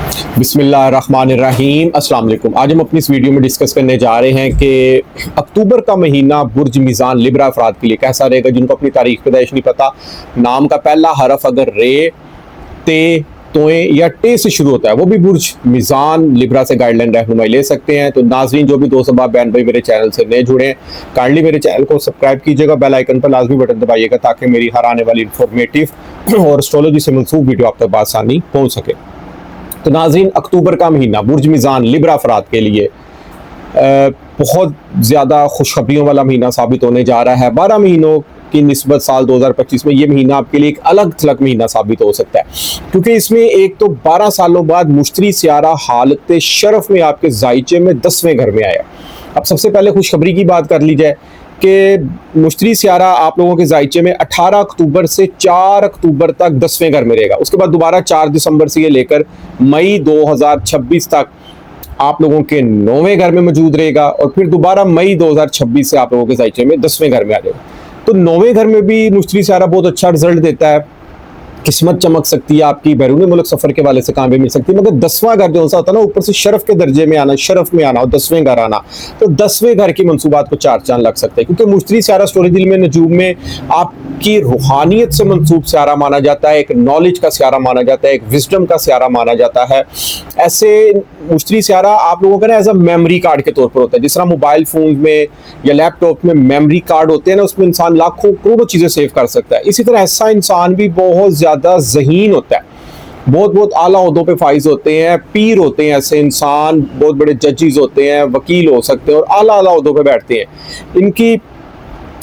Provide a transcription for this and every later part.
बिस्मिल्लाहिर्रहमानिर्रहीम अस्सलाम वालेकुम। आज हम अपनी इस वीडियो में डिस्कस करने जा रहे हैं कि अक्टूबर का महीना बुर्ज मीज़ान लिब्रा अफराद के लिए कैसा रहेगा जिनको अपनी तारीख पैदाइश नहीं पता। नाम का पहला हरफ अगर रे, ते, तोए या टे से शुरू होता है वो भी बुर्ज मीज़ान लिब्रा से गाइडलाइन रहनुमाई ले सकते हैं। तो नाज़रीन जो भी दोस्त अहबाब बहन भाई मेरे चैनल से नए जुड़े हैं, काइंडली मेरे चैनल को सब्सक्राइब कीजिएगा, बेल आइकन पर लाजमी बटन दबाइएगा ताकि मेरी हर आने वाली इंफॉर्मेटिव और एस्ट्रोलॉजी से मनसूब वीडियो आप तक आसानी पहुँच सके। तो नाज़रीन अक्टूबर का महीना बुर्ज मीज़ान लिब्रा अफराद के लिए बहुत ज़्यादा खुशखबरियों वाला महीना साबित होने जा रहा है। 12 महीनों की निस्बत साल 2025 में ये महीना आपके लिए एक अलग थलग महीना साबित हो सकता है, क्योंकि इसमें एक तो 12 सालों बाद मुश्तरी सियारा हालत शरफ में आपके जायचे में 10वें घर में आया। अब सबसे पहले खुशखबरी की बात कर ली जाए कि मुश्तरी सियारा आप लोगों के जायचे में 18 अक्टूबर से 4 अक्टूबर तक 10वें घर में रहेगा। उसके बाद दोबारा 4 दिसंबर से ये लेकर मई 2026 तक आप लोगों के 9वें घर में मौजूद रहेगा और फिर दोबारा मई 2026 से आप लोगों के जायचे में 10वें घर में आ जाएगा। तो 9वें घर में भी मुश्तरी सियारा बहुत अच्छा रिजल्ट देता है, किस्मत चमक सकती है आपकी, बैरून मुल्क सफर के वाले से कामयाबी मिल सकती है। मगर 10वां घर जो होता है ना, ऊपर से शरफ के दर्जे में आना, शरफ में आना और 10वें घर आना, तो 10वें घर की मंसूबात को चार चांद लग सकते हैं, क्योंकि मुश्तरी सियारा स्टोरेज में नजूम में आपकी रूहानियत से मंसूब सियारा माना जाता है, एक नॉलेज का सियारा माना जाता है, एक विजडम का सियारा माना जाता है। ऐसे मुश्तरी सियारा आप लोगों का ना एज अ मेमोरी कार्ड के तौर पर होता है। जिस तरह मोबाइल फोन में या लैपटॉप में मेमोरी कार्ड होते हैं ना, उसमें इंसान लाखों करोड़ों चीज़ें सेव कर सकता है। इसी तरह ऐसा इंसान भी बहुत ज़्यादा ज़हीन होता है, बहुत आला ओहदों पे फाइज होते हैं, पीर होते हैं। ऐसे इंसान बहुत बड़े जजेस होते हैं, वकील हो सकते हैं और आला ओहदों पे बैठते हैं। इनकी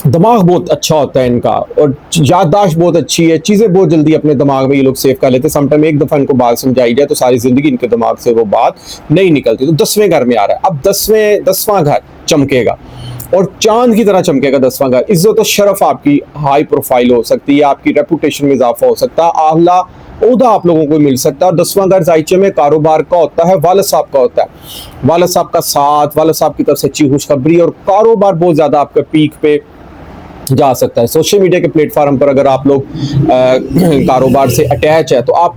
दिमाग बहुत अच्छा होता है इनका, और याददाश्त बहुत अच्छी है, चीज़ें बहुत जल्दी अपने दिमाग में ये लोग सेव कर लेते हैं। समटाइम एक दफ़ा इनको बात समझाई जाए तो सारी ज़िंदगी इनके दिमाग से वो बात नहीं निकलती। तो 10वें घर में आ रहा है, अब 10वां घर चमकेगा और चांद की तरह चमकेगा 10वां घर। इज्जत और शरफ आपकी हाई प्रोफाइल हो सकती है, आपकी रेपुटेशन में इजाफा हो सकता है, आला ओहदा आप लोगों को मिल सकता है। और 10वां घर जायचे में कारोबार का होता है, वालिद साहब का होता है, वालिद साहब का साथ, वालिद साहब की तरफ से अच्छी खुशखबरी और कारोबार बहुत ज़्यादा आपका पीक पे जा सकता है। सोशल मीडिया के प्लेटफॉर्म पर अगर आप लोग कारोबार से अटैच है तो आप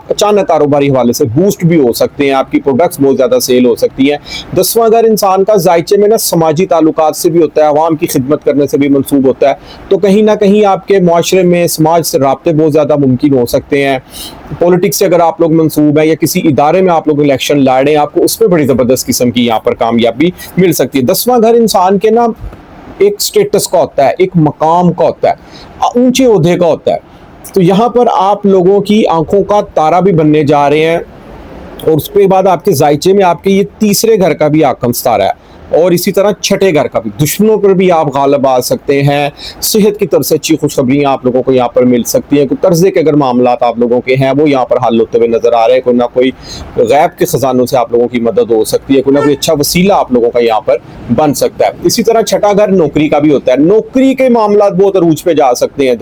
अचानक कारोबारी हवाले से बूस्ट भी हो सकते हैं, आपकी प्रोडक्ट्स बहुत ज़्यादा सेल हो सकती हैं। 10वां घर इंसान का जायचे में ना समाजी ताल्लुकात से भी होता है, अवाम की खिदमत करने से भी मंसूब होता है। तो कहीं ना कहीं आपके माशरे में समाज से राब्ते बहुत ज़्यादा मुमकिन हो सकते हैं। पॉलिटिक्स से अगर आप लोग मंसूब हैं या किसी इदारे में आप लोग इलेक्शन लड़ें, आपको उसमें बड़ी ज़बरदस्त किस्म की यहाँ पर कामयाबी मिल सकती है। 10वां घर इंसान के ना एक स्टेटस का होता है, एक मकाम का होता है, ऊंचे ओहदे का होता है। तो यहाँ पर आप लोगों की आंखों का तारा भी बनने जा रहे हैं और उसके बाद आपके जायचे में आपके ये तीसरे घर का भी आकम सितारा है और इसी तरह छठे घर का भी। दुश्मनों पर भी आप गालिब आ सकते हैं। सेहत की तरफ से अच्छी खुशखबरियाँ आप लोगों को यहाँ पर मिल सकती हैं। कोई कर्जे के अगर मामलात आप लोगों के हैं वो यहाँ पर हल होते हुए नजर आ रहे हैं। कोई ना कोई गैब के खजानों से आप लोगों की मदद हो सकती है, कोई ना कोई अच्छा वसीला आप लोगों का यहाँ पर बन सकता है। इसी तरह छठा घर नौकरी का भी होता है, नौकरी के मामलात बहुत अरूज पे जा सकते हैं।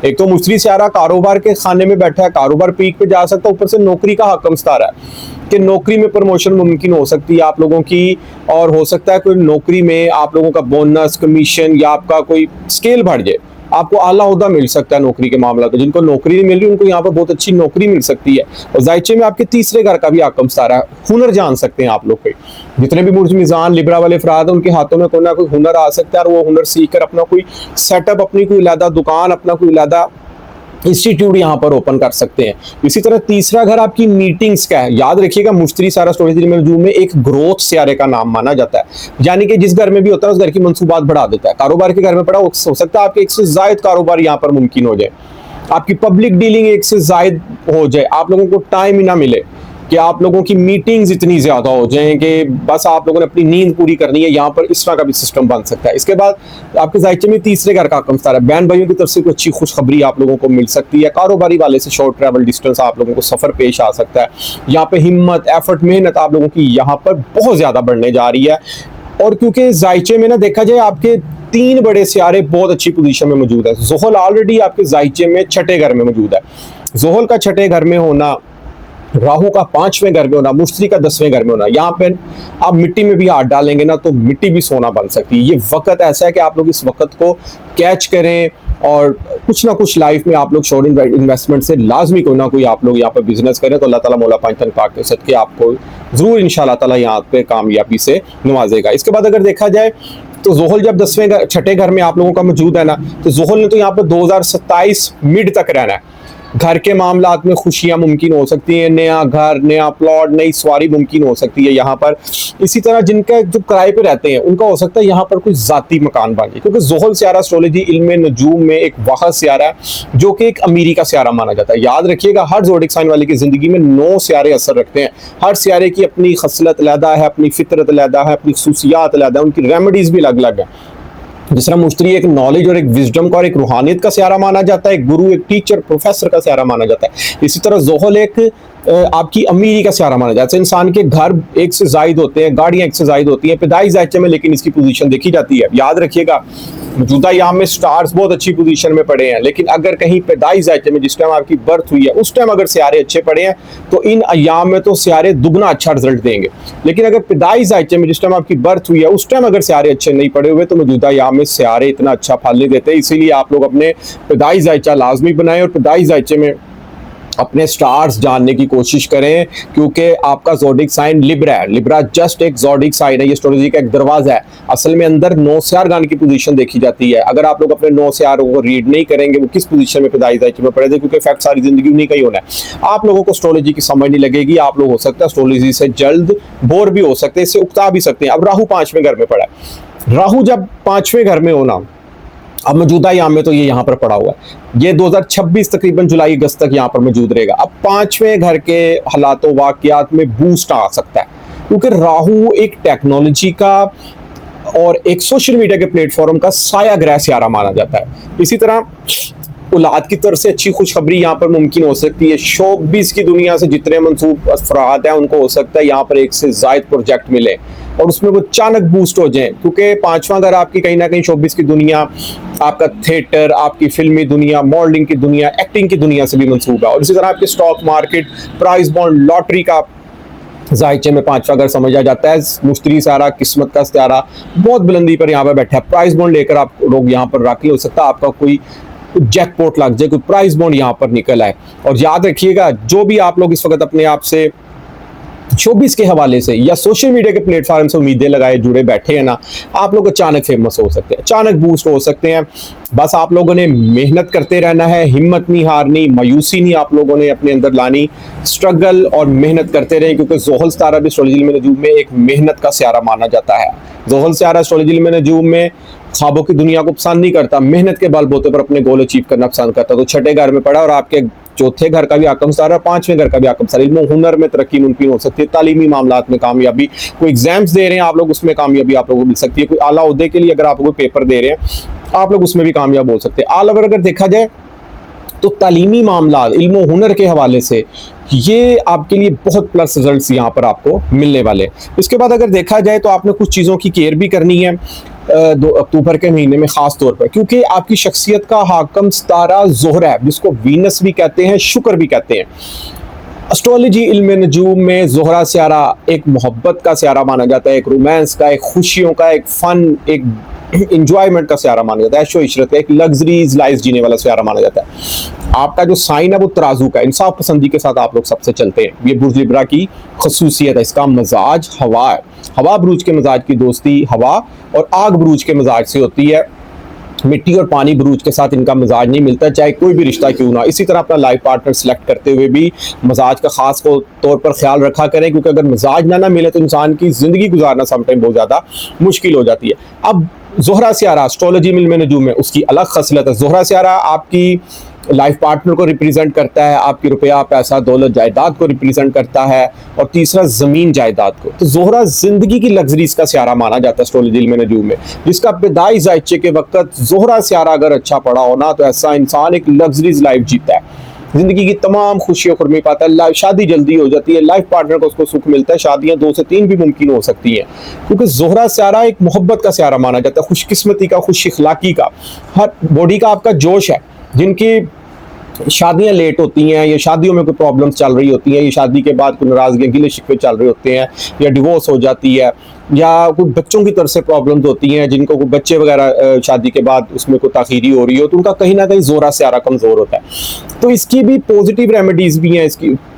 एक तो मुश्तरी सियारा कारोबार के खाने में बैठा है, कारोबार पीक पे जा सकता है, ऊपर से नौकरी का हकम सितारा है कि नौकरी में प्रमोशन मुमकिन हो सकती है आप लोगों की, और हो सकता है कोई नौकरी में आप लोगों का बोनस, कमीशन या आपका कोई स्केल बढ़ जाए, आपको आला ओहदा मिल सकता है नौकरी के मामला। तो जिनको नौकरी नहीं मिल रही उनको यहाँ पर बहुत अच्छी नौकरी मिल सकती है। और जायचे में आपके तीसरे घर का भी आकम सितारा है, हुनर जान सकते हैं आप लोग के। जितने भी बुर्ज मीज़ान लिब्रा वाले अफराद हैं उनके हाथों में कोई ना कोई हुनर आ सकता है और वो हुनर सीख कर अपना कोई सेटअप, अपनी कोई अलहदा दुकान, अपना कोई अलहदा इंस्टीट्यूट यहाँ पर ओपन कर सकते हैं। इसी तरह तीसरा घर आपकी मीटिंग्स का है। याद रखिएगा मुश्तरी सियारा स्टोरेज में एक ग्रोथ सियारे का नाम माना जाता है, यानी कि जिस घर में भी होता है उस घर की मंसूबात बढ़ा देता है। कारोबार के घर में पड़ा हो सकता है आपके एक से जायद कारोबार यहाँ पर मुमकिन हो जाए, आपकी पब्लिक डीलिंग एक से जायद हो जाए, आप लोगों को टाइम ही ना मिले कि आप लोगों की मीटिंग्स इतनी ज़्यादा हो जाएं कि बस आप लोगों ने अपनी नींद पूरी करनी है। यहाँ पर इस तरह का भी सिस्टम बन सकता है। इसके बाद आपके जायचे में तीसरे घर का आकम सितारा है, बहन भाइयों की तरफ से कोई अच्छी खुशखबरी आप लोगों को मिल सकती है। कारोबारी वाले से शॉर्ट ट्रैवल डिस्टेंस आप लोगों को सफ़र पेश आ सकता है। यहाँ पे हिम्मत, एफर्ट, मेहनत आप लोगों की यहाँ पर बहुत ज़्यादा बढ़ने जा रही है। और क्योंकि जायचे में ना देखा जाए आपके 3 बड़े सियारे बहुत अच्छी पोजीशन में मौजूद है। ज़ोहल ऑलरेडी आपके जायचे में छठे घर में मौजूद है। ज़ोहल का छठे घर में होना, राहु का 5वें घर में होना, मुश्तरी का 10वें घर में होना, यहाँ पे आप मिट्टी में भी हाथ डालेंगे ना तो मिट्टी भी सोना बन सकती है। ये वक्त ऐसा है कि आप लोग इस वक्त को कैच करें और कुछ ना कुछ लाइफ में आप लोग श्योर इन्वेस्टमेंट से लाजमी कोई ना कोई आप लोग यहाँ पर बिजनेस करें तो अल्लाह ताला मौला पांचतन पाक के सदके आपको जरूर इंशाल्लाह ताला यहाँ पे कामयाबी से नवाजेगा। इसके बाद अगर देखा जाए तो जोहल जब 10वें छठे घर में आप लोगों का मौजूद है ना, तो जोहल ने तो यहाँ पर 2027 मिड तक रहना है। घर के मामलात में खुशियां मुमकिन हो सकती हैं, नया घर, नया प्लॉट, नई सवारी मुमकिन हो सकती है यहाँ पर। इसी तरह जिनका जो किराए पे रहते हैं उनका हो सकता है यहाँ पर कोई जाती मकान बन जाए, क्योंकि जोहल सियारा एस्ट्रोलॉजी इल्म नजूम में एक वाहिद सियारा है जो कि एक अमीरी का सियारा माना जाता है। याद रखिएगा, हर ज़ोडिक साइन वाले की जिंदगी में 9 सियारे असर रखते हैं। हर सियारे की अपनी खसलत अलहदा है, अपनी फितरत अलहदा है, अपनी खसूसियात अलहदा है, उनकी रेमेडीज भी अलग अलग है। जिस तरह मुश्तरी एक नॉलेज और एक विजडम का और एक रूहानियत का सियारा माना जाता है, एक गुरु, एक टीचर, प्रोफेसर का सियारा माना जाता है, इसी तरह जोहल एक आपकी अमीरी का सियारा माना जाता है। इंसान के घर एक से जायद होते हैं, गाड़ियां एक से जायद होती हैं पैदाई जायचे में, लेकिन इसकी पोजीशन देखी जाती है। याद रखिएगा, मौजूदा यहाँ में स्टार्स बहुत अच्छी पोजीशन में पड़े हैं, लेकिन अगर कहीं पैदाई जायचे में जिस टाइम आपकी बर्थ हुई है उस टाइम अगर सियारे अच्छे पड़े हैं तो इन अयाम में तो सियारे दुगना अच्छा रिजल्ट देंगे। लेकिन अगर पैदाई जायचे में जिस टाइम आपकी बर्थ हुई है उस टाइम अगर सियारे अच्छे नहीं पड़े हुए तो मौजूदा यहाँ में सियारे इतना अच्छा फल नहीं देते। इसीलिए आप लोग अपने पैदाई जायचा लाजमी बनाएं और पैदाई जायचे में अपने स्टार्स जानने की कोशिश करें, क्योंकि आपका ज़ोडिक साइन लिब्रा है। लिब्रा जस्ट एक ज़ोडिक साइन है, ये एस्ट्रोलॉजी का एक दरवाजा है। असल में अंदर 9 सियारगान की पोजीशन देखी जाती है। अगर आप लोग अपने 9 सियारों को रीड नहीं करेंगे वो किस पोजीशन में पैदाइश जायचे में पड़े थे, क्योंकि इफेक्ट सारी जिंदगी उन्हीं का ही होना है। आप लोगों को एस्ट्रोलॉजी की समझ नहीं लगेगी, आप लोग हो सकता है एस्ट्रोलॉजी से जल्द बोर भी हो सकते हैं, इससे उकता भी सकते हैं। अब राहु 5वें घर में पड़ा है। राहु जब 5वें घर में होना, अब मौजूदा यहाँ में तो ये यहाँ पर पड़ा हुआ है, ये 2026 तकरीबन जुलाई अगस्त तक यहाँ पर मौजूद रहेगा। अब 5वें घर के हालातों वाकयात में बूस्ट आ सकता है, क्योंकि राहु एक टेक्नोलॉजी का और एक सोशल मीडिया के प्लेटफॉर्म का साया ग्रह सियारा माना जाता है। इसी तरह औलाद की तरफ से अच्छी खुशखबरी यहाँ पर मुमकिन हो सकती है। शोबिस की दुनिया से जितने मंसूब अफराद हैं उनको हो सकता है यहाँ पर एक से जायद प्रोजेक्ट मिले और उसमें वो अचानक बूस्ट हो जाए, क्योंकि 5वां घर आपकी कहीं ना कहीं शोबिस की दुनिया, आपका थिएटर, आपकी फिल्मी दुनिया, मॉडलिंग की दुनिया, एक्टिंग की दुनिया से भी मंसूब है। और इसी तरह आपके stock market, price bond, lottery का जायचे में 5वां घर समझा जाता है। मुश्तरी सारा किस्मत का सितारा बहुत बुलंदी पर यहाँ पर बैठा है। प्राइस बॉन्ड लेकर आप लोग यहाँ पर रख ले, हो सकता है आपका कोई जैकपॉट लग जाए, कोई प्राइस बॉन्ड यहाँ पर निकल आए। और याद रखिएगा, जो भी आप लोग इस वक्त अपने आप से शोबिस के हवाले से या सोशल मीडिया के प्लेटफॉर्म से उम्मीदें लगाए जुड़े बैठे हैं ना, आप लोग अचानक फेमस हो सकते हैं, अचानक बूस्ट हो सकते हैं। बस आप लोगों ने मेहनत करते रहना है, हिम्मत नहीं हारनी, मायूसी नहीं आप लोगों ने अपने अंदर लानी, स्ट्रगल और मेहनत करते रहें, क्योंकि जोहल सितारा भी एस्ट्रोलॉजी में नजूम में एक मेहनत का सियारा माना जाता है। जोहल सितारा एस्ट्रोलॉजी में नजूम में ख्वाबों की दुनिया को पसंद नहीं करता, मेहनत के बलबूते पर अपने गोल अचीव करना पसंद करता। तो छठे घर में पड़ा और आपके चौथे घर का भी आकम सारा, 5वें घर का भी आकम सारा, इल्म हुनर में तरक्की मुमकिन हो सकती है, तालीमी मामलात में कामयाबी, कोई एग्जाम्स दे रहे हैं आप लोग उसमें कामयाबी आप लोगों को मिल सकती है, कोई आला ओहदे के लिए अगर आप लोग पेपर दे रहे हैं आप लोग उसमें भी कामयाब हो सकते हैं। आल ओवर अगर देखा जाए तो तालीमी मामला, इल्म हुनर के हवाले से ये आपके लिए बहुत प्लस रिजल्ट्स यहाँ पर आपको मिलने वाले। इसके बाद अगर देखा जाए तो आपने कुछ चीज़ों की केयर भी करनी है 2 अक्टूबर के महीने में ख़ास तौर पर, क्योंकि आपकी शख्सियत का हाकम सितारा ज़ोहरा है, जिसको वीनस भी कहते हैं, शुक्र भी कहते हैं। एस्ट्रोलॉजी इल्म नजूम में ज़ोहरा सियारा एक मोहब्बत का सियारा माना जाता है, एक रोमांस का, एक खुशियों का, एक फ़न, एक इंजॉयमेंट का सियारा माना जाता है, ऐशो इशरत का, एक लग्जरीज लाइफ जीने वाला सियारा माना जाता है। आपका जो साइन है वो तराजू का, इंसाफ पसंदी के साथ आप लोग सबसे चलते हैं। ये बुर्ज लिब्रा की खसूसियत है। इसका मजाज हवा है, हवा ब्रूज के मजाज की दोस्ती हवा और आग ब्रूज के मजाज से होती है। मिट्टी और पानी ब्रूज के साथ इनका मिजाज नहीं मिलता, चाहे कोई भी रिश्ता क्यों ना। इसी तरह अपना लाइफ पार्टनर सेलेक्ट करते हुए भी मिजाज का खास तौर पर ख्याल रखा करें, क्योंकि अगर मिजाज ना मिले तो इंसान की जिंदगी गुजारना समटाइम बहुत ज़्यादा मुश्किल हो जाती है। अब ज़ोहरा सियारा एस्ट्रोलॉजी में नजूम में उसकी अलग खसलत है। ज़ोहरा सियारा आपकी लाइफ पार्टनर को रिप्रेजेंट करता है, आपकी रुपया पैसा दौलत जायदाद को रिप्रेजेंट करता है, और तीसरा ज़मीन जायदाद को। तो ज़ोहरा जिंदगी की लग्जरीज का सियारा माना जाता है एस्ट्रोलॉजी में नजूम में, जिसका पैदाई जायचे के वक्त ज़ोहरा सियारा अगर अच्छा पड़ा हो ना तो ऐसा इंसान एक लग्जरीज लाइफ जीता है, जिंदगी की तमाम खुशियों खुरमी पाता है, शादी जल्दी हो जाती है, लाइफ पार्टनर को उसको सुख मिलता है, शादियां 2 से 3 भी मुमकिन हो सकती हैं, क्योंकि ज़ोहरा सियारा एक मोहब्बत का सियारा माना जाता है, खुशकिस्मती का, खुश इखलाकी का, हर बॉडी का आपका जोश है। जिनकी शादियां लेट होती हैं या शादियों में कोई प्रॉब्लम्स चल रही होती हैं, या शादी के बाद कोई नाराजगी गिले शिकवे चल रहे होते हैं, या डिवोर्स हो जाती है, या कोई बच्चों की तरफ से प्रॉब्लम्स होती हैं, जिनको कोई बच्चे वगैरह शादी के बाद उसमें कोई ताखीरी हो रही हो, तो उनका कहीं ना कहीं जोरा स्यारा कमजोर होता है। तो इसकी भी पॉजिटिव रेमेडीज भी हैं,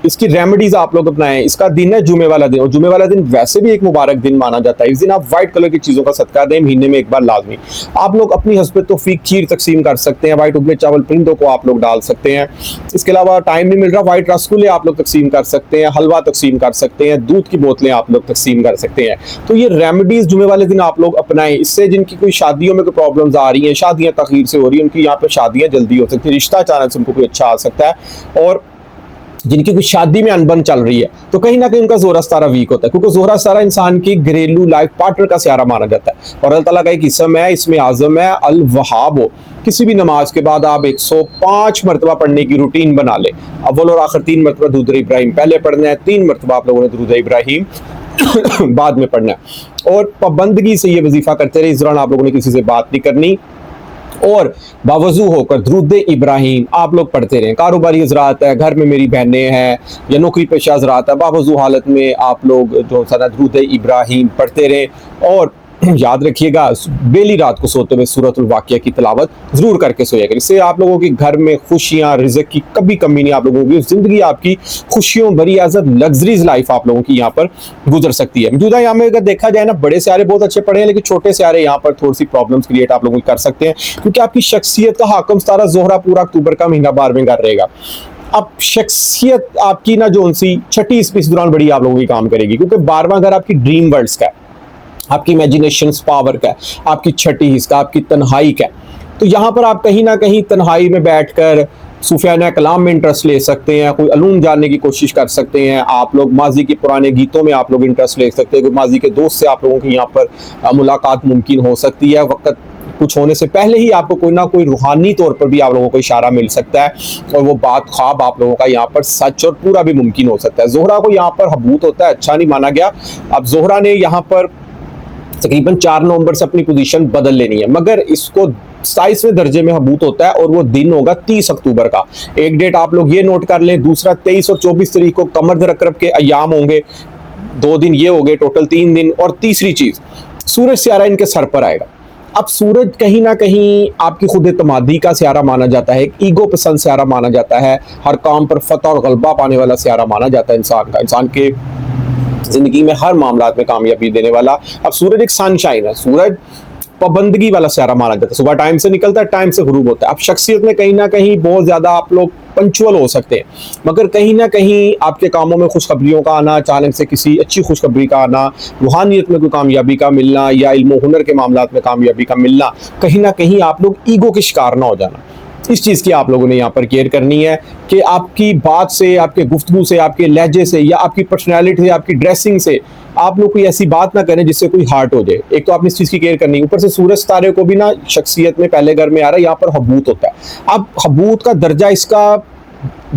इसकी रेमेडीज आप लोग अपनाएं। इसका दिन है जुमे वाला दिन, और जुमे वाला दिन वैसे भी एक मुबारक दिन माना जाता है। इस दिन आप व्हाइट कलर की चीजों का सदका दें, महीने में एक बार लाजमी। आप लोग अपनी हस्बत तौफीक खीर तकसीम कर सकते हैं, व्हाइट उबले चावल परिंदों को आप लोग डाल सकते हैं। इसके अलावा टाइम नहीं मिल रहा, व्हाइट रसगुल्ले आप लोग तकसीम कर सकते हैं, हलवा तकसीम कर सकते हैं, दूध की बोतलें आप लोग तकसीम कर सकते हैं। तो ये रेमेडीज जुमे वाले दिन आप लोग अपनाएं। इससे जिनकी कोई शादियों में कोई प्रॉब्लम्स आ रही हैं, शादियां तखीर से हो रही हैं, उनकी यहाँ पर शादियां जल्दी हो सकती है, रिश्ता अचानक से उनको कोई अच्छा आ सकता है। और जिनकी कोई शादी में अनबन चल रही है, तो कहीं ना कहीं उनका जोरा सितारा वीक होता है, क्योंकि जोरा सितारा इंसान की घरेलू लाइफ पार्टनर का सियारा माना जाता है। और अल्लाह ताला का एक इसम है, इसमें आजम है अल वहाब। हो किसी भी नमाज के बाद आप 105 मरतबा पढ़ने की रूटीन बना ले। अव्वल और आखिर 3 मरतबा दुरूद इब्राहिम पहले पढ़ना है, 3 मरतबा आप लोगों ने दुरूद इब्राहिम बाद में पढ़ना है। और पाबंदगी से ये वजीफा करते रहे। इस दौरान आप लोगों ने किसी से बात नहीं करनी, और बावजू होकर दुरूद इब्राहिम आप लोग पढ़ते रहें। कारोबारी हजरात है, घर में मेरी बहनें हैं, या नौकरी पेशा हजरात है, बावजू हालत में आप लोग जो सारा दुरूद इब्राहिम पढ़ते रहें। और याद रखिएगा, बेली रात को सोते हुए सूरतुल वाक़िया की तिलावत जरूर करके सोइएगा। इससे आप लोगों के घर में खुशियां, रिज़्क़ की कभी कमी नहीं आप लोगों की, जिंदगी आपकी खुशियों भरी एज लग्जरीज लाइफ आप लोगों की यहाँ पर गुजर सकती है। मौजूदा यहाँ में अगर देखा जाए ना, बड़े सियारे बहुत अच्छे पढ़े हैं, लेकिन छोटे सियारे यहाँ पर थोड़ी सी प्रॉब्लम्स क्रिएट आप लोगों कर सकते हैं, क्योंकि आपकी शख्सियत का हाकम सितारा ज़ोहरा पूरा अक्टूबर का महीना 12वें घर रहेगा। अब शख्सियत आपकी ना जो सी छठी इस दौरान बड़ी आप लोगों की काम करेगी, क्योंकि 12वां घर आपकी ड्रीम वर्ल्ड्स का है, आपकी इमेजिनेशन पावर का है, आपकी छठी हिस्सा आपकी तन्हाई का है। तो यहाँ पर आप कहीं ना कहीं तन्हाई में बैठकर सूफियाना कलाम में इंटरेस्ट ले सकते हैं, कोई अलूम जानने की कोशिश कर सकते हैं। आप लोग माजी के पुराने गीतों में आप लोग इंटरेस्ट ले सकते हैं, कोई माजी के दोस्त से आप लोगों की यहाँ पर मुलाकात मुमकिन हो सकती है। वक्त कुछ होने से पहले ही आपको कोई ना कोई रूहानी तौर पर भी आप लोगों को इशारा मिल सकता है, और वो बात ख्वाब आप लोगों का यहाँ पर सच और पूरा भी मुमकिन हो सकता है। जोहरा को यहाँ पर हबूत होता है, अच्छा नहीं माना गया। अब जोहरा ने यहाँ पर तकरीबन 4 नवंबर से अपनी पोजीशन बदल लेनी है, मगर इसको 27वें दर्जे में हबूत होता है, और वो दिन होगा 30 अक्टूबर का। एक डेट आप लोग ये नोट कर लें। दूसरा 23 और 24 तारीख को कमर रकरब के अयाम होंगे, 2 दिन ये हो गए, टोटल 3 दिन। और तीसरी चीज, सूरज स्यारा इनके सर पर आएगा। अब सूरज कहीं ना कहीं आपकी खुद एतमादी का स्यारा माना जाता है, ईगो पसंद स्यारा माना जाता है, हर काम पर फतह और गलबा पाने वाला स्यारा माना जाता है इंसान का, इंसान के जिंदगी में हर मामला में कामयाबी देने वाला। अब सूरज एक सनशाइन है, सूरज पाबंदगी वाला स्यारा माना जाता है, सुबह टाइम से निकलता है, टाइम से गुरूब होता है। अब शख्सियत में कहीं ना कहीं बहुत ज्यादा आप लोग पंचुअल हो सकते हैं, मगर कहीं ना कहीं आपके कामों में खुशखबरियों का आना, अचानक से किसी अच्छी खुशखबरी का आना, रूहानियत में कोई कामयाबी का मिलना, या इल्म हुनर के मामला में कामयाबी का मिलना, कहीं ना कहीं आप लोग ईगो के शिकार ना हो जाना, इस चीज़ की आप लोगों ने यहाँ पर केयर करनी है कि आपकी बात से, आपके गुफ्तगू से, आपके लहजे से, या आपकी पर्सनैलिटी से, आपकी ड्रेसिंग से आप लोग कोई ऐसी बात ना करें जिससे कोई हार्ट हो जाए। एक तो आपने इस चीज़ की केयर करनी है। ऊपर से सूरज सितारे को भी ना शख्सियत में पहले घर में आ रहा है, यहाँ पर हबूत होता है। अब हबूत का दर्जा इसका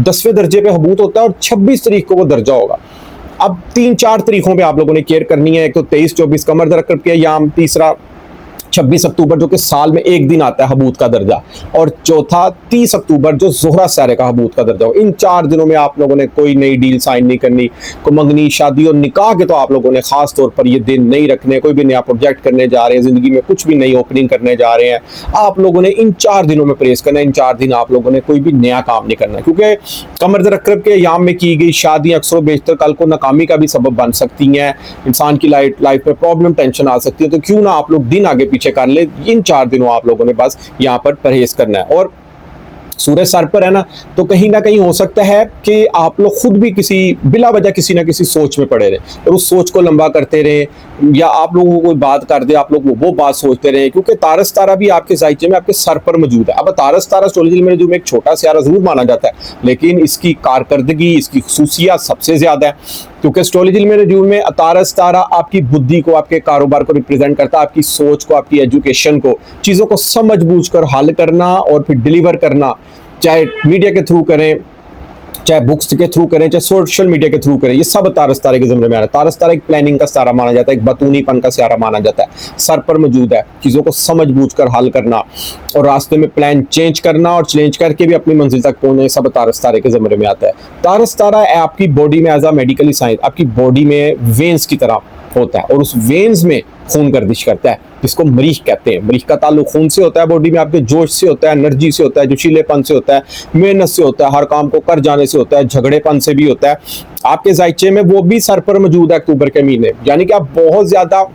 10वें दर्जे पे हबूत होता है, और 26 तारीख को वो दर्जा होगा। अब 3-4 तारीखों पे आप लोगों ने केयर करनी है। एक तो 23-24 कमर दरकर के याम, तीसरा 26 अक्टूबर जो कि साल में एक दिन आता है हबूत का दर्जा, और चौथा 30 अक्टूबर जो जोहरा सारे का हबूत का दर्जा हो। इन 4 दिनों में आप लोगों ने कोई नई डील साइन नहीं करनी, कोई मंगनी, शादी और निकाह के तो आप लोगों ने खास तौर पर ये दिन नहीं रखने। कोई भी नया प्रोजेक्ट करने जा रहे हैं, जिंदगी में कुछ भी नई ओपनिंग करने जा रहे हैं, आप लोगों ने इन 4 दिनों में परहेज करना है। इन 4 दिन आप लोगों ने कोई भी नया काम नहीं करना, क्योंकि कमर दरकर के याम में की गई शादियां अक्सर बेशतर कल को नाकामी का भी सबब बन सकती हैं, इंसान की लाइफ में प्रॉब्लम, टेंशन आ सकती है। तो क्यों ना आप लोग दिन आगे पीछे कर ले। इन 4 दिनों आप लोगों ने बस यहाँ पर परहेज करना है। और सूरज सर पर है ना, तो कहीं ना कहीं हो सकता है कि आप लोग खुद भी किसी बिला वजह किसी ना किसी सोच में पड़े रहे, और उस सोच को लंबा करते रहे, या आप लोगों को कोई बात कर दे, आप लोग वो बात सोचते रहे, क्योंकि तारस तारा भी आपके जायचे में आपके सर पर मौजूद है। अब तारस तारा एस्ट्रोलॉजी में जो एक छोटा स्यारा जरूर माना जाता है, लेकिन इसकी कारकर्दगी, इसकी खुसूसियात सबसे ज्यादा है, क्योंकि एस्ट्रोलॉजी में रिज्यूम में तारस तारा आपकी बुद्धि को, आपके कारोबार को रिप्रेजेंट करता है, आपकी सोच को, आपकी एजुकेशन को, चीज़ों को समझ बूझ कर हल करना और फिर डिलीवर करना, चाहे मीडिया के थ्रू करें, चाहे बुक्स के थ्रू करें, चाहे सोशल मीडिया के थ्रू करें, ये सब तारस तारे के ज़िम्मे में आ रहा है। तारस तारा एक प्लानिंग का सारा माना जाता है, एक बतूनीपन का सारा माना जाता है, सर पर मौजूद है, चीज़ों को समझ बूझ कर हल करना और रास्ते में प्लान चेंज करना और चेंज करके भी अपनी मंजिल तक पहुंचने, सब तारस तारे के ज़िम्मे में आता है। तारस तारा आपकी बॉडी में एज आ मेडिकली साइंस, आपकी बॉडी में वेन्स की तरह होता है और उस वेन्स में खून गर्दिश करता है, जिसको मरीख कहते हैं। मरीख का ताल्लुक खून से होता है, बॉडी में आपके जोश से होता है, एनर्जी से होता है, जोशीलेपन से होता है, मेहनत से होता है, हर काम को कर जाने से होता है, झगड़ेपन से भी होता है। आपके जायचे में वो भी सर पर मौजूद है अक्टूबर के महीने, यानी कि आप बहुत ज्यादा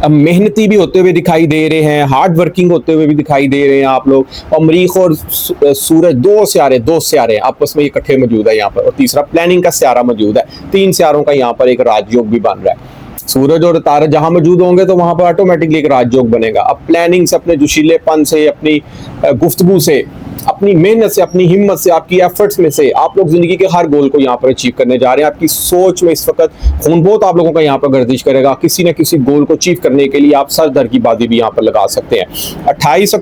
मेहनती भी होते हुए दिखाई दे रहे हैं, हार्ड वर्किंग होते हुए भी दिखाई दे रहे हैं आप लोग। और मरीख और सूरज दो सियारे आपस में इकट्ठे मौजूद है यहाँ पर, और तीसरा प्लानिंग का सियारा मौजूद है। 3 सियारों का यहाँ पर एक राजयोग भी बन रहा है। सूरज और तारे जहां मौजूद होंगे तो वहां पर ऑटोमेटिकली एक राजयोग बनेगा। अब प्लानिंग से, अपने जोशीलेपन से, अपनी गुफ्तगू से, अपनी मेहनत से, अपनी हिम्मत से, आपकी एफर्ट्स में से आप लोग जिंदगी के हर गोल को यहाँ पर अचीव करने जा रहे हैं। आपकी सोच में इस वक्त खून बहुत आप लोगों का यहाँ पर गर्दिश करेगा। किसी न किसी गोल को अचीव करने के लिए आप सर दर की बाजी भी यहाँ पर लगा सकते हैं। 27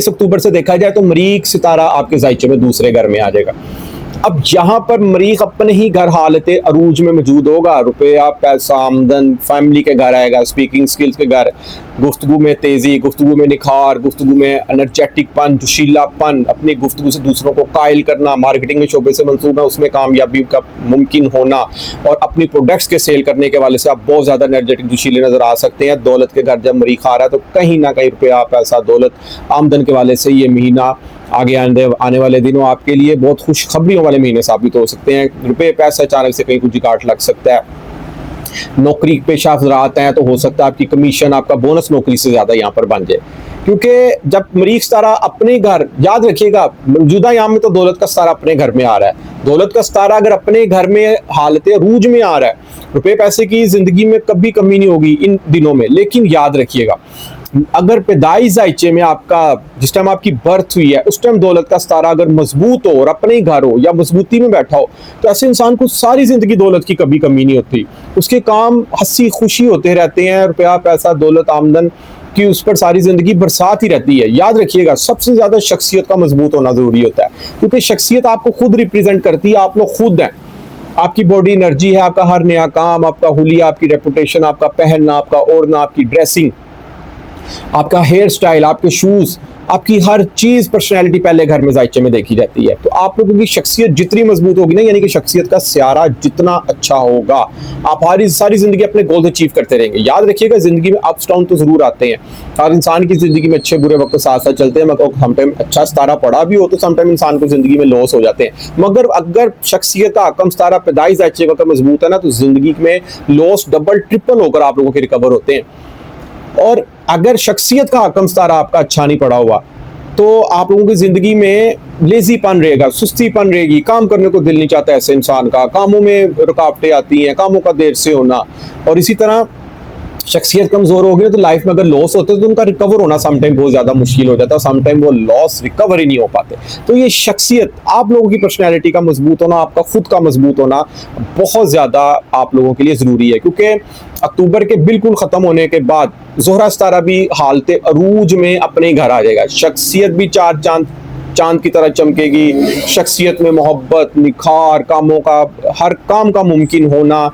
अक्टूबर से देखा जाए तो मरीख सितारा आपके जायचे में दूसरे घर में आ जाएगा। अब यहाँ पर मरीख अपने ही घर हालत अरूज में मौजूद होगा। रुपया, पैसा, आमदन, फैमिली के घर आएगा, स्पीकिंग स्किल्स के घर, गुफ्तगू में तेजी, गुफ्तगू में निखार, गुफ्तगू में एनर्जेटिकपन, जोशीलापन, अपनी गुफ्तगू से दूसरों को कायल करना, मार्केटिंग के शोबे से मंसूबा उसमें कामयाबी का मुमकिन होना, और अपनी प्रोडक्ट्स के सेल करने के वाले से आप बहुत ज़्यादा एनर्जेटिक जोशीले नज़र आ सकते हैं। दौलत के घर जब मरीख आ रहा है तो कहीं ना कहीं रुपया, पैसा, दौलत, आमदन के वाले से ये महीना, आगे आने वाले दिनों आपके लिए बहुत खुशखबरियों वाले महीने साबित हो सकते हैं। रुपये पैसा अचानक से कहीं कुछ जिकाट लग सकता है। नौकरी पेशा अफरात हैं तो हो सकता है आपकी कमीशन, आपका बोनस नौकरी से ज़्यादा यहाँ पर बन जाए, क्योंकि जब मरीख सितारा अपने घर, याद रखिएगा मौजूदा यहाँ में तो दौलत का सितारा अपने घर में आ रहा है। दौलत का सितारा अगर अपने घर में हालत रूज में आ रहा है, रुपये पैसे की जिंदगी में कभी कमी नहीं होगी इन दिनों में। लेकिन याद रखिएगा, अगर पैदाइश जायचे में आपका जिस टाइम आपकी बर्थ हुई है उस टाइम दौलत का सितारा अगर मजबूत हो और अपने ही घर हो या मजबूती में बैठा हो, तो ऐसे इंसान को सारी जिंदगी दौलत की कभी कमी नहीं होती। उसके काम हंसी खुशी होते रहते हैं, रुपया, पैसा, दौलत, आमदन की उस पर सारी जिंदगी बरसात ही रहती है। याद रखिएगा, सबसे ज्यादा शख्सियत का मजबूत होना जरूरी होता है, क्योंकि शख्सियत आपको खुद रिप्रेजेंट करती है। आप लोग खुद हैं, आपकी बॉडी एनर्जी है, आपका हर नया काम, आपका हुलिया, आपकी रेपुटेशन, आपका पहनना, आपका ओढ़ना, आपकी ड्रेसिंग, आपका हेयर स्टाइल, आपके शूज, आपकी हर चीज, पर्सनैलिटी पहले घर में जायचे में देखी जाती है। तो आप लोगों की शख्सियत जितनी मजबूत होगी ना, यानी कि शख्सियत का सियारा जितना अच्छा होगा, आप सारी जिंदगी अपने गोल अचीव करते रहेंगे। याद रखिएगा, जिंदगी में अप्स डाउन तो जरूर आते हैं, हर इंसान की जिंदगी में अच्छे बुरे वक्त साथ साथ चलते हैं। मगर समटाइम अच्छा सितारा पड़ा भी हो तो समटाइम इंसान को जिंदगी में लॉस हो जाते हैं। मगर अगर शख्सियत का हकम सितारा पैदाइश जायचे का मजबूत है ना, तो जिंदगी में लॉस डबल ट्रिपल होकर आप लोगों के रिकवर होते हैं। और अगर शख्सियत का हकम सितारा आपका अच्छा नहीं पड़ा हुआ तो आप लोगों की जिंदगी में लेजीपन रहेगा, सुस्तीपन रहेगी, काम करने को दिल नहीं चाहता ऐसे इंसान का, कामों में रुकावटें आती हैं, कामों का देर से होना। और इसी तरह शख्सियत कमजोर होगी तो लाइफ में अगर लॉस होते तो उनका रिकवर होना समटाइम बहुत ज्यादा मुश्किल हो जाता है, समटाइम वो लॉस रिकवर ही नहीं हो पाते। तो ये शख्सियत, आप लोगों की पर्सनैलिटी का मजबूत होना, आपका खुद का मजबूत होना बहुत ज्यादा आप लोगों के लिए जरूरी है, क्योंकि अक्टूबर के बिल्कुल खत्म होने के बाद ज़ोहरा सितारा भी हालत अरूज में अपने घर आ जाएगा। शख्सियत भी चार चांद की तरह चमकेगी, शख्सियत में मोहब्बत, निखार, कामों का, हर काम का मुमकिन होना,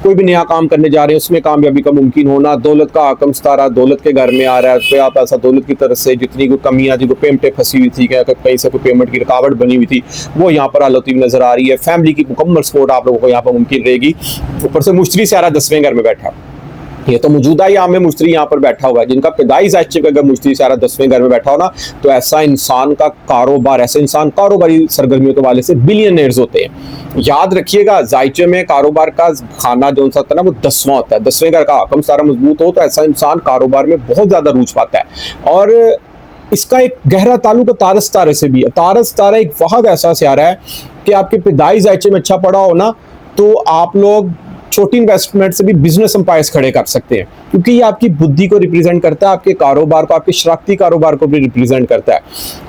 कोई भी नया काम करने जा रहे हैं उसमें कामयाबी का मुमकिन होना। दौलत का हकम सितारा दौलत के घर में आ रहा है, तो आप ऐसा दौलत की तरफ से जितनी कोई कमियां थी, कोई पेमेंटें फंसी हुई थी, कहीं से कोई पेमेंट की रुकावट बनी हुई थी, वो यहाँ पर हल होती हुई नजर आ रही है। फैमिली की मुकम्मल सपोर्ट आप लोगों को यहाँ पर मुमकिन रहेगी। ऊपर से मुश्तरी सियारा 10वें घर में बैठा, ये तो मौजूदा यहाँ में मुश्तरी यहाँ पर बैठा हुआ है, जिनका पैदाइश जायचे पे अगर मुश्तरी सियारा 10वें घर में बैठा हो ना, तो ऐसा इंसान का कारोबार, ऐसे इंसान कारोबारी सरगर्मियों के वाले से बिलियनर्स होते हैं। याद रखिएगा, जायचे में कारोबार का खाना जो होता है ना, वो 10वां होता है। 10वें घर का हकम सितारा मजबूत हो तो ऐसा इंसान कारोबार में बहुत ज्यादा रूझ पाता है। और इसका एक गहरा ताल्लुक तारस सितारे से भी है। तारस सितारा एक बहुत ऐसा सियारा है कि आपके पैदाइश जायचे में अच्छा पड़ा हो ना, तो आप लोग छोटी इन्वेस्टमेंट से भी बिजनेस एम्पायर्स खड़े कर सकते हैं, क्योंकि ये आपकी बुद्धि को रिप्रेजेंट करता है, आपके कारोबार को, आपके शरारती कारोबार को भी रिप्रेजेंट करता है।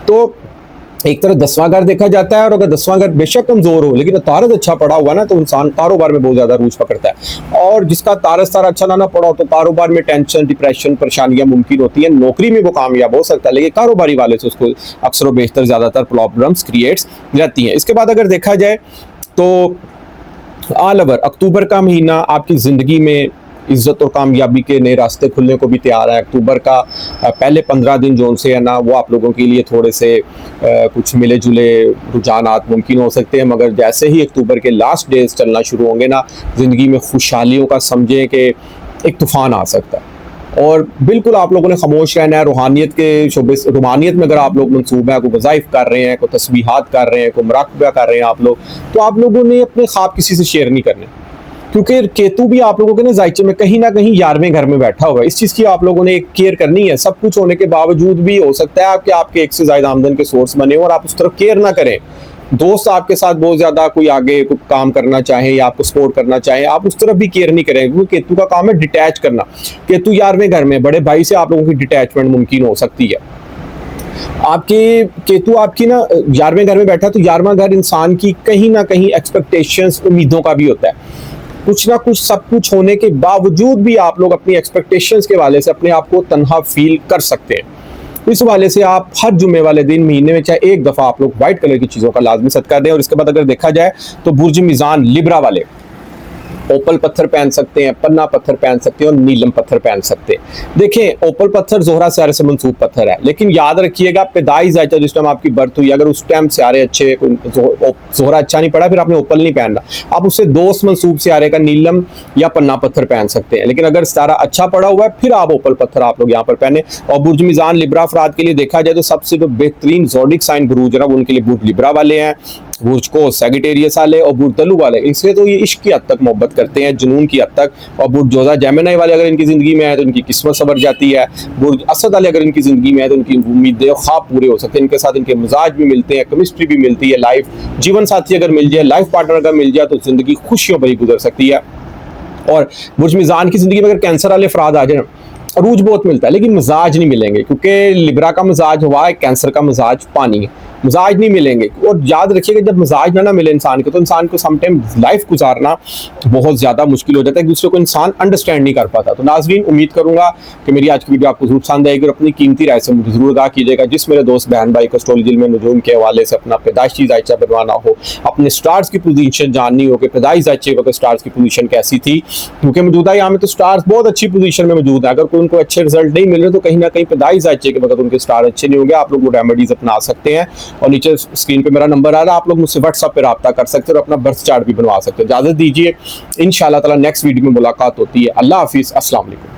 तो एक तरह 10वां घर देखा जाता है, और अगर 10वां घर बेशक कमजोर हो लेकिन तारस अच्छा पड़ा हुआ ना, तो इंसान कारोबार में बहुत ज्यादा रूझ पकड़ता है। और जिसका तारस तारा अच्छा ना पड़ा हो तो कारोबार में टेंशन, डिप्रेशन, परेशानियां मुमकिन होती है। नौकरी में वो कामयाब हो सकता है, लेकिन कारोबारी वाले से उसको अक्सर बेहतर ज्यादातर प्रॉब्लम्स क्रिएट्स रहती हैं। इसके बाद अगर देखा जाए तो ऑल ओवर अक्टूबर का महीना आपकी जिंदगी में इज्जत और कामयाबी के नए रास्ते खुलने को भी तैयार है। अक्टूबर का पहले 15 दिन जो से है ना, वो आप लोगों के लिए थोड़े से कुछ मिले जुले रुझानात मुमकिन हो सकते हैं, मगर जैसे ही अक्टूबर के लास्ट डेज चलना शुरू होंगे ना, ज़िंदगी में खुशहालियों का समझें कि एक तूफ़ान आ सकता है। और बिल्कुल आप लोगों ने खामोश रहना है। रूहानियत के शोबे, रूहानियत में अगर आप लोग मंसूबा है, कोई वज़ाइफ कर रहे हैं, कोई तस्बीहात कर रहे हैं, कोई मुराक़बा कर रहे हैं आप लोग, तो आप लोगों ने अपने ख्वाब किसी से शेयर नहीं करने, क्योंकि केतु भी आप लोगों के ना जायचे में कहीं ना कहीं 11वें घर में बैठा हुआ है। इस चीज़ की आप लोगों ने केयर करनी है। सब कुछ होने के बावजूद भी हो सकता है आपके एक से ज़्यादा आमदन के सोर्स बने हो और आप उस तरफ केयर ना करें। दोस्त आपके साथ बहुत ज़्यादा कोई आगे कोई काम करना चाहे या आपको सपोर्ट करना चाहे, आप उस तरफ भी केयर नहीं करें, क्योंकि केतु का काम है डिटैच करना। केतु 11वें घर में, बड़े भाई से आप लोगों की डिटैचमेंट मुमकिन हो सकती है। आपके केतु आपकी ना 11वें घर में बैठा, तो 11वां घर इंसान की कहीं ना कहीं एक्सपेक्टेशंस, उम्मीदों का भी होता है। कुछ ना कुछ सब कुछ होने के बावजूद भी आप लोग अपनी एक्सपेक्टेशंस के वाले से अपने आप को तन्हा फील कर सकते हैं। इस वाले से आप हर जुम्मे वाले दिन महीने में चाहे एक दफ़ा आप लोग व्हाइट कलर की चीज़ों का लाजमी सदका दें। और इसके बाद अगर देखा जाए तो बुर्ज मिजान लिब्रा वाले ओपल पत्थर पहन सकते हैं, पन्ना पत्थर पहन सकते हैं और नीलम पत्थर पहन सकते हैं। देखें, ओपल पत्थर ज़ोहरा सियारे से मंसूब पत्थर है, लेकिन याद रखिएगा पैदाइश जायचा जिस टाइम आपकी बर्थ हुई, अगर उस टाइम सियारे अच्छे, ज़ोहरा अच्छा नहीं पड़ा, फिर आपने ओपल नहीं पहनना। आप उससे दोस्त मंसूब सियारे का नीलम या पन्ना पत्थर पहन सकते हैं, लेकिन अगर सितारा अच्छा पड़ा हुआ है फिर आप ओपल पत्थर आप लोग यहाँ पर पहने। और बुर्ज मिजान लिब्रा अफराद के लिए देखा जाए तो सबसे जो बेहतरीन ज़ोडिक साइन बुरूज है ना, उनके लिए बुर्ज लिब्रा वाले हैं, बुर्ज को सैगिटेरियस वाले और बुर्ज तल्लु वाले। इनसे तो ये इश्क की हद तक मोहब्बत करते हैं, जुनून की हद तक। और बुर्ज जोजा जेमिनी वाले अगर इनकी ज़िंदगी में है तो इनकी किस्मत संवर जाती है। बुर्ज असद वाले अगर इनकी ज़िंदगी में है तो इनकी उम्मीदें ख्वाब पूरे हो सकते हैं। इनके साथ इनके मिजाज भी मिलते हैं, केमिस्ट्री भी मिलती है। लाइफ जीवन साथी अगर मिल जाए, लाइफ पार्टनर अगर मिल जाए तो ज़िंदगी खुशियों भरी गुजर सकती है। और बुर्ज मिजान की ज़िंदगी में अगर कैंसर वाले अफराद आ जाए, अरूज बहुत मिलता है लेकिन मिजाज नहीं मिलेंगे, क्योंकि लिब्रा का मिजाज हवा है, कैंसर का मिजाज पानी है, मिजाज नहीं मिलेंगे। और याद रखिएगा, जब मिजाज ना मिले इंसान के, तो इंसान को समटाइम लाइफ गुजारना बहुत ज़्यादा मुश्किल हो जाता है, एक दूसरे को इंसान अंडरस्टैंड नहीं कर पाता। तो नाजरीन, उम्मीद करूंगा कि मेरी आज की वीडियो आपको जरूर पसंद आएगी और अपनी कीमती राय से मुझे जरूर आगाह कीजिएगा। जिस मेरे दोस्त बहन भाई को एस्ट्रोलॉजी में नजूम के हवाले से अपना पैदाइशी जायचा बनवाना हो, अपने स्टार्स की पोजीशन जाननी हो कि पैदाइश जायचे वक्त स्टार्स की पोजीशन कैसी थी, क्योंकि मौजूदा यहाँ में तो स्टार्स बहुत अच्छी पोजीशन में मौजूद है। अगर कोई उनको अच्छे रिजल्ट नहीं मिल रहे तो कहीं ना कहीं पैदाइश जायचे के वक्त उनके स्टार अच्छे नहीं होंगे। आप लोग वो रेमेडीज अपना सकते हैं और नीचे स्क्रीन पे मेरा नंबर आ रहा है, आप लोग मुझसे व्हाट्सएप पे रब्ता कर सकते हैं और अपना बर्थ चार्ट भी बनवा सकते हैं। इजाजत दीजिए, इंशाअल्लाह ताला नेक्स्ट वीडियो में मुलाकात होती है। अल्लाह हाफिज़, अस्सलाम वालेकुम।